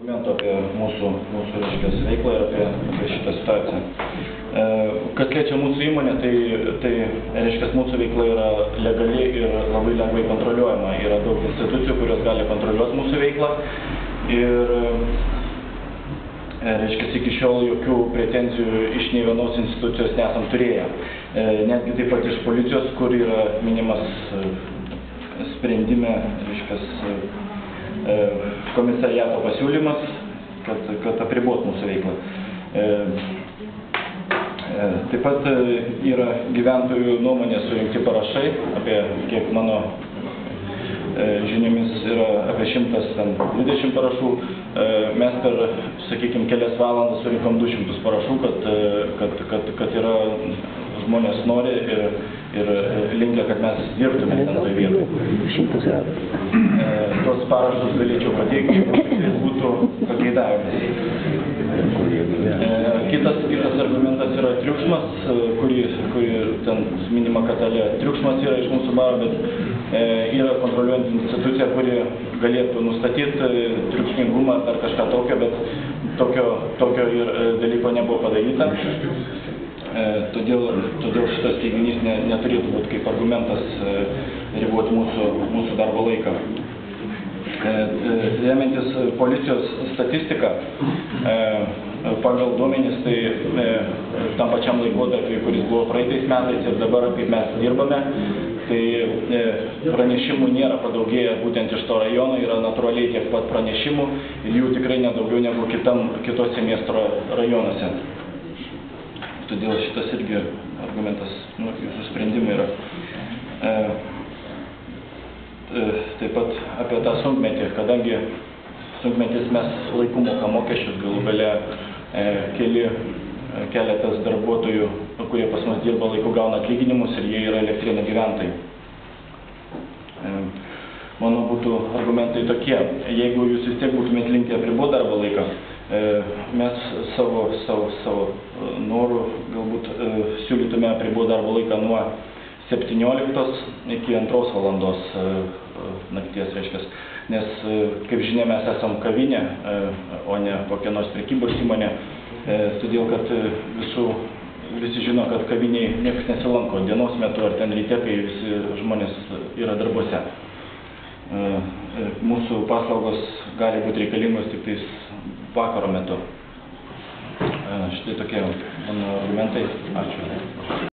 Argumentų apie mūsų reiškias veiklą ir apie šitą situaciją. Kas liečia mūsų įmonę, tai reiškias mūsų veikla yra legali ir labai lengvai kontroliuojama. Yra daug institucijų, kurios gali kontroliuoti mūsų veiklą ir reiškias iki šiol jokių pretenzijų iš nei vienos institucijos nesam turėję. Netgi taip pat iš policijos, kur yra minimas sprendime, reiškias komisariato pasiūlymas, kad apribot mūsų veiklą. Taip pat yra gyventojų nuomonė surinkti parašai, apie kiek mano žiniomis yra apie 120 parašų. Mes per, sakykime, kelias valandas surinkom 200 parašų, kad yra žmonės nori ir linkia, kad mes dirbtume ten toj vietoj. Tos parašus galėčiau pateikti, kad būtų pageidavimas. Kitas argumentas yra triukšmas, kurį ten minima, kad triukšmas yra iš mūsų baro, bet yra kontroliuojant institucija, kuri galėtų nustatyti triukšmingumą ar kažką tokio, bet tokio ir dalyko nebuvo padaryta. Todėl šitas teiginys neturėtų būti kaip argumentas riboti mūsų darbo laiką. Remiantis policijos statistiką, pagal duomenis, tai tam pačiam laikotarpiui, kuris buvo praeitais metais ir dabar, kaip mes dirbame, tai pranešimų nėra padaugėję būtent iš to rajono, yra natūraliai tiek pat pranešimų ir jų tikrai nedaugiau negu kitose miesto rajonuose. Todėl šitas irgi argumentas jūsų sprendimai yra. Taip pat apie tą sunkmetį, kadangi sunkmetis mes laiku mokam mokesčius, galų gale keletas darbuotojų, kurie pas mus dirba laiku, gauna atlyginimus ir jie yra Elektrėnų gyventojai. Mano būtų argumentai tokie, jeigu jūs vis tiek būtumėt linkę apriboti darbo laiką, mes savo norų galbūt siūlytume apriboti darbo laiką nuo 17 iki 2 valandos nakties, reiškias. Nes, kaip žinia, mes esam kavinė, o ne kokia nors prekybos įmonė, todėl, kad visi žino, kad kaviniai niekas nesilanko dienos metu ar ten ryte, kai visi žmonės yra darbuose. Mūsų paslaugos gali būti reikalingos tik tais vakaro metu. Štai tokie mano argumentai. Ačiū.